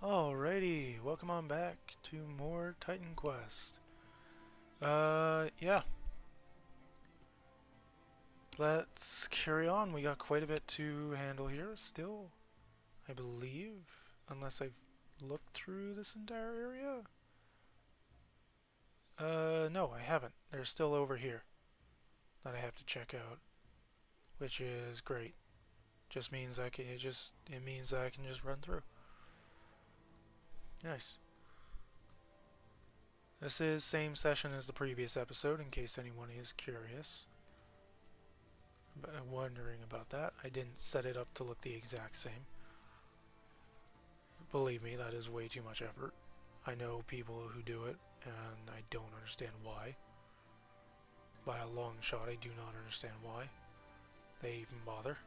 Alrighty, welcome on back to more Titan Quest. Yeah. Let's carry on. We got quite a bit to handle here still, I believe. Unless I've looked through this entire area. No, I haven't. They're still over here that I have to check out, which is great. Just means it means I can just run through. Nice. This is same session as the previous episode, in case anyone is curious. Wondering about that. I didn't set it up to look the exact same. Believe me, that is way too much effort. I know people who do it, and I don't understand why. By a long shot, I do not understand why they even bother.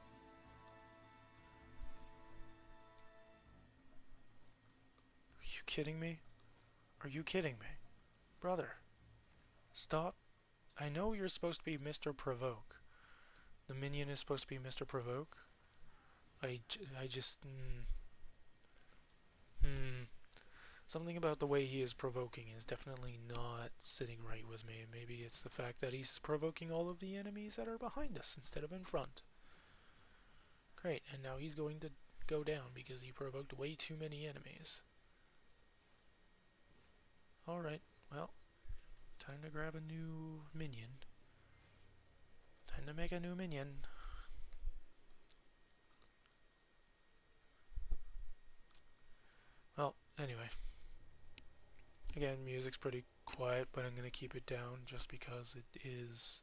Are you kidding me? Are you kidding me? Brother, stop. I know you're supposed to be Mr. Provoke. The minion is supposed to be Mr. Provoke. I just... Something about the way he is provoking is definitely not sitting right with me. Maybe it's the fact that he's provoking all of the enemies that are behind us instead of in front. Great, and now he's going to go down because he provoked way too many enemies. Alright, well, time to grab a new minion. Time to make a new minion. Well, anyway. Again, music's pretty quiet, but I'm going to keep it down just because it is...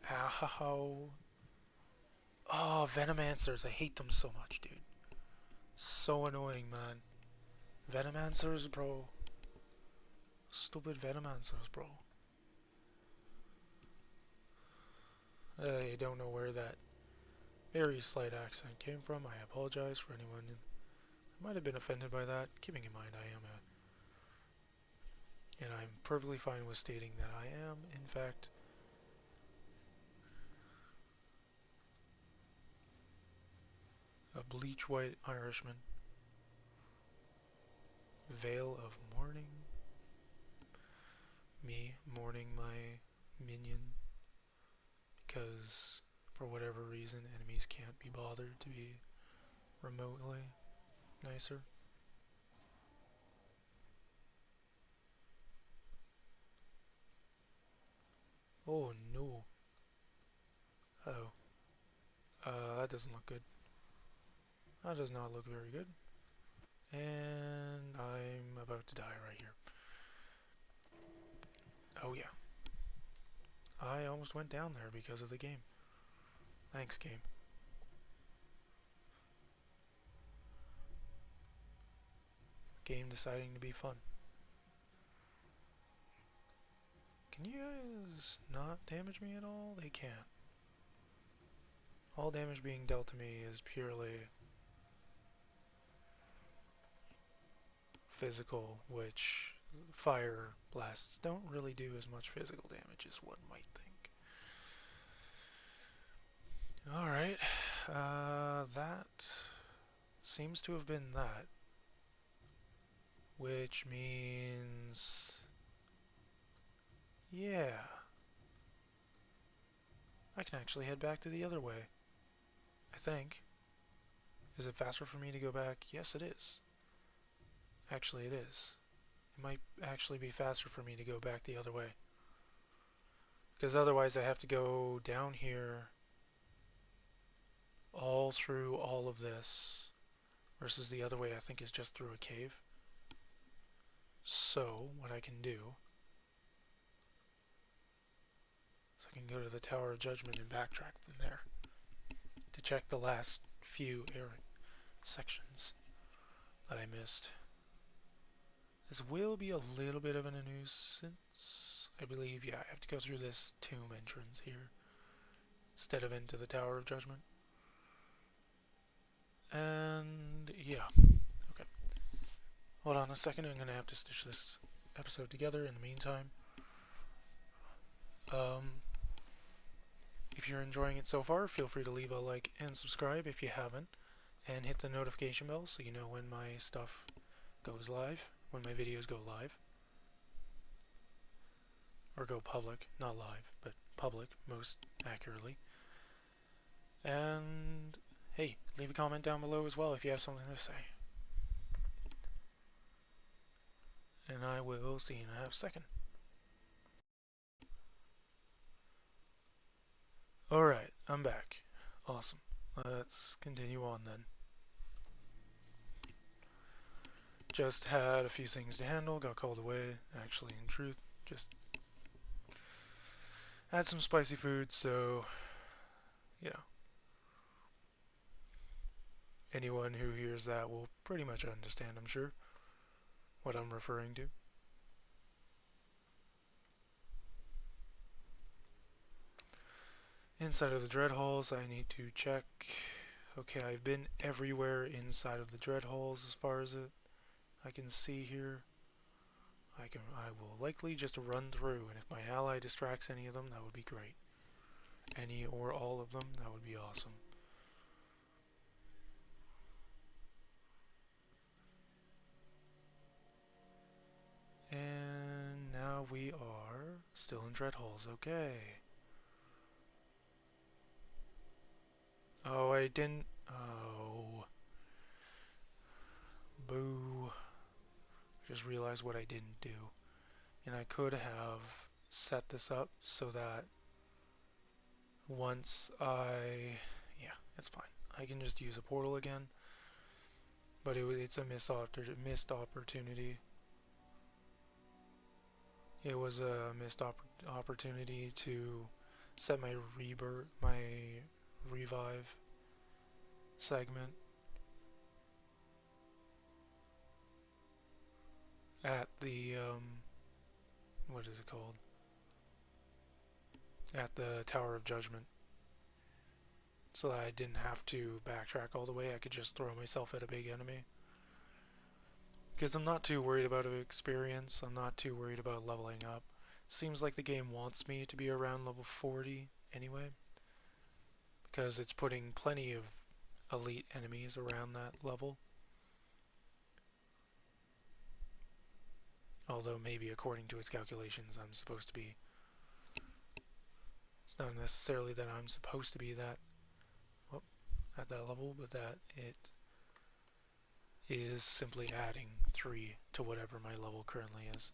Ow. Oh, Venomancers. I hate them so much, dude. So annoying, man. Venomancers, bro. Stupid Venomancers, bro. I don't know where that very slight accent came from. I apologize for anyone who might have been offended by that. Keeping in mind and I'm perfectly fine with stating that I am, in fact, a bleach white Irishman. Veil of mourning. Me mourning my minion because for whatever reason enemies can't be bothered to be remotely nicer. Oh no. Uh-oh. That doesn't look good. That does not look very good. And I'm about to die right here. Oh yeah. I almost went down there because of the game. Thanks, game. Game deciding to be fun. Can you guys not damage me at all? They can't. All damage being dealt to me is purely physical, which fire blasts don't really do as much physical damage as one might think. Alright, that seems to have been that. Which means... yeah. I can actually head back to the other way. I think. Is it faster for me to go back? Yes, it is. Actually, it is. It might actually be faster for me to go back the other way. Because otherwise I have to go down here all through all of this. Versus the other way I think is just through a cave. So, what I can do is I can go to the Tower of Judgment and backtrack from there. To check the last few sections that I missed. This will be a little bit of a nuisance. I believe, yeah, I have to go through this tomb entrance here instead of into the Tower of Judgment. And yeah, okay. Hold on a second, I'm gonna have to stitch this episode together in the meantime. If you're enjoying it so far, feel free to leave a like and subscribe if you haven't, and hit the notification bell so you know when my stuff goes live, when my videos go live. Or go public, not live, but public, most accurately. And hey, leave a comment down below as well if you have something to say. And I will see you in a half second. Alright, I'm back. Awesome. Let's continue on then. Just had a few things to handle, got called away. Actually, in truth, just had some spicy food, so, you know, anyone who hears that will pretty much understand, I'm sure, what I'm referring to. Inside of the dread halls, I need to check. Okay, I've been everywhere inside of the dread halls as far as I can see here. I will likely just run through, and if my ally distracts any of them, that would be great. Any or all of them, that would be awesome. And now we are still in dread halls. Okay. Oh, I didn't. Oh. Boo. Just realized what I didn't do. And I could have set this up so that once yeah, it's fine. I can just use a portal again. But it's a missed opportunity. It was a missed opportunity to set my revive segment at the what is it called? At the Tower of Judgment. So that I didn't have to backtrack all the way. I could just throw myself at a big enemy. Because I'm not too worried about experience. I'm not too worried about leveling up. Seems like the game wants me to be around level 40 anyway. Because it's putting plenty of elite enemies around that level. Although maybe according to its calculations I'm supposed to be... It's not necessarily that I'm supposed to be that at that level, but that it is simply adding 3 to whatever my level currently is.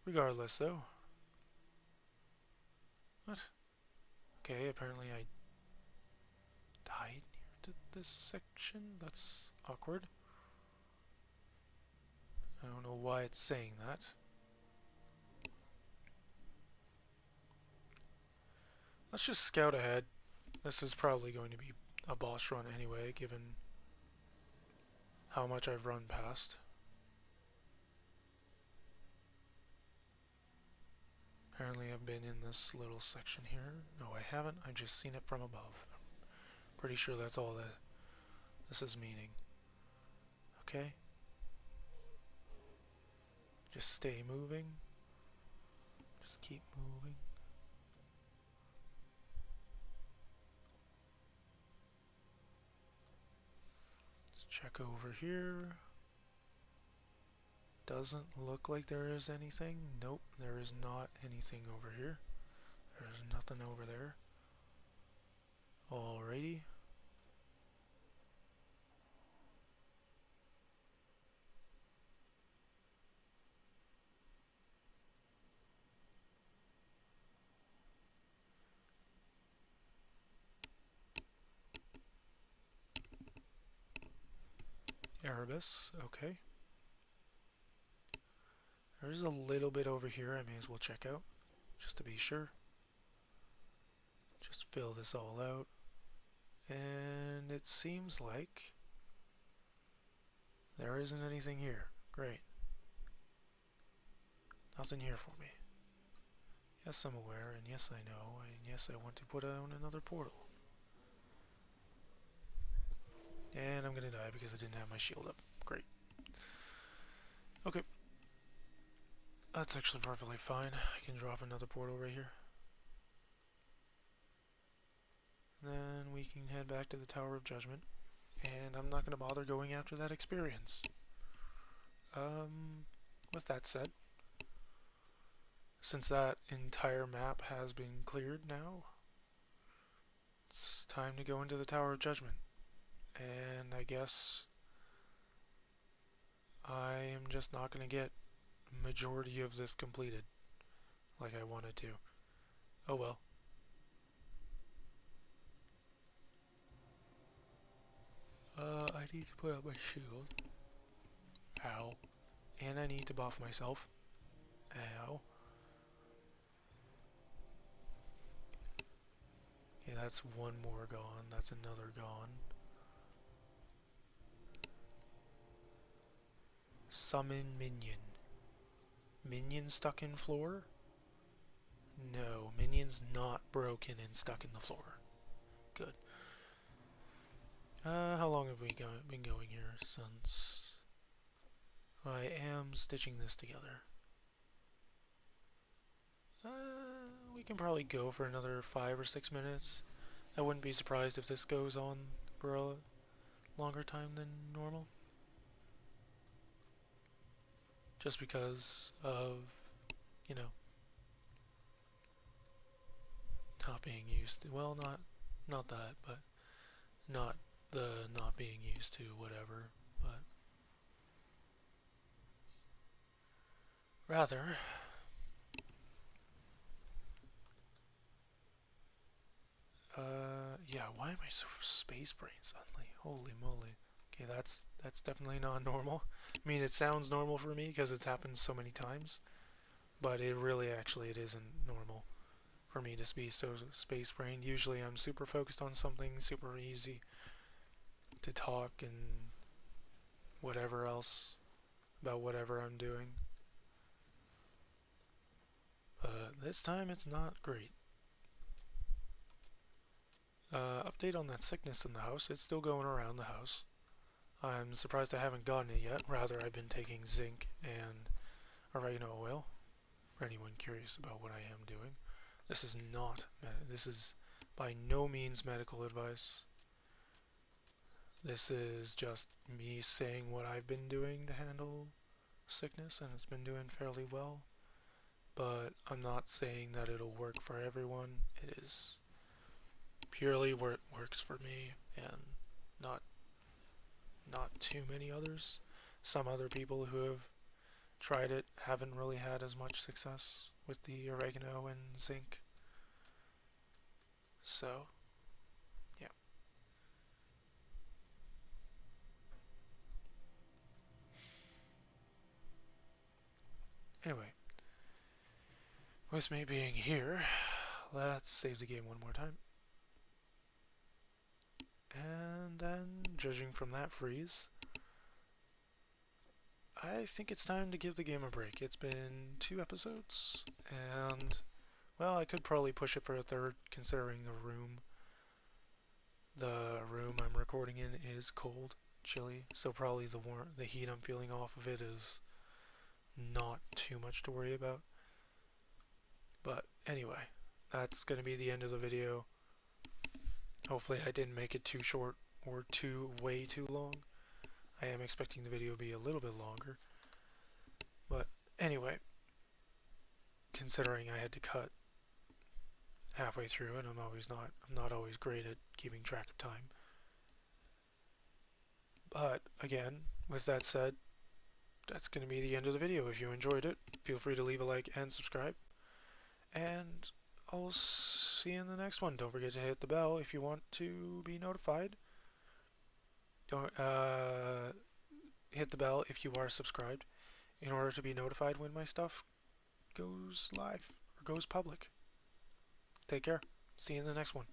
Regardless, though. What? Okay, apparently I died near to this section. That's awkward. I don't know why it's saying that. Let's just scout ahead. This is probably going to be a boss run anyway, given how much I've run past. Apparently I've been in this little section here. No, I haven't. I've just seen it from above. I'm pretty sure that's all that this is meaning. Okay. Just stay moving. Just keep moving. Let's check over here. Doesn't look like there is anything. Nope, there is not anything over here. There's nothing over there. Alrighty. Erebus, okay. There's a little bit over here I may as well check out, just to be sure. Just fill this all out. And it seems like there isn't anything here. Great. Nothing here for me. Yes, I'm aware, and yes, I know, and yes, I want to put on another portal. And I'm gonna die because I didn't have my shield up. Great. Okay. That's actually perfectly fine. I can drop another portal right here. then we can head back to the Tower of Judgment, and I'm not going to bother going after that experience. With that said, since that entire map has been cleared now, it's time to go into the Tower of Judgment. And I guess I am just not going to get majority of this completed like I wanted to. Oh well. I need to put up my shield. Ow. And I need to buff myself. Ow. Yeah, that's one more gone. That's another gone. Summon minion. Minion stuck in floor? No, minion's not broken and stuck in the floor. Good. How long have we been going here since I am stitching this together? We can probably go for another 5 or 6 minutes. I wouldn't be surprised if this goes on for a longer time than normal. Just because of, you know, not being used to, well, not that, but not the not being used to whatever, but rather yeah, why am I so space brain suddenly? Holy moly. Okay, that's definitely not normal. I mean, it sounds normal for me because it's happened so many times, but it really actually it isn't normal for me to be so space brain. Usually I'm super focused on something, super easy to talk and whatever else about whatever I'm doing. But this time it's not great. Update on that sickness in the house. It's still going around the house. I'm surprised I haven't gotten it yet. Rather, I've been taking zinc and oregano oil. For anyone curious about what I am doing, this is not. This is by no means medical advice. This is just me saying what I've been doing to handle sickness, and it's been doing fairly well. But I'm not saying that it'll work for everyone. It is purely where it works for me, and not too many others. Some other people who have tried it haven't really had as much success with the oregano and zinc. So, yeah. Anyway, with me being here, let's save the game one more time. And then, judging from that freeze, I think it's time to give the game a break. It's been 2 episodes, and, well, I could probably push it for a third, considering the room. The room I'm recording in is cold, chilly, so probably the heat I'm feeling off of it is not too much to worry about. But anyway, that's going to be the end of the video. Hopefully I didn't make it too short or way too long. I am expecting the video to be a little bit longer. But anyway, considering I had to cut halfway through and I'm not always great at keeping track of time. But again, with that said, that's going to be the end of the video. If you enjoyed it, feel free to leave a like and subscribe. And I'll see you in the next one. Don't forget to hit the bell if you want to be notified. Don't hit the bell if you are subscribed in order to be notified when my stuff goes live or goes public. Take care. See you in the next one.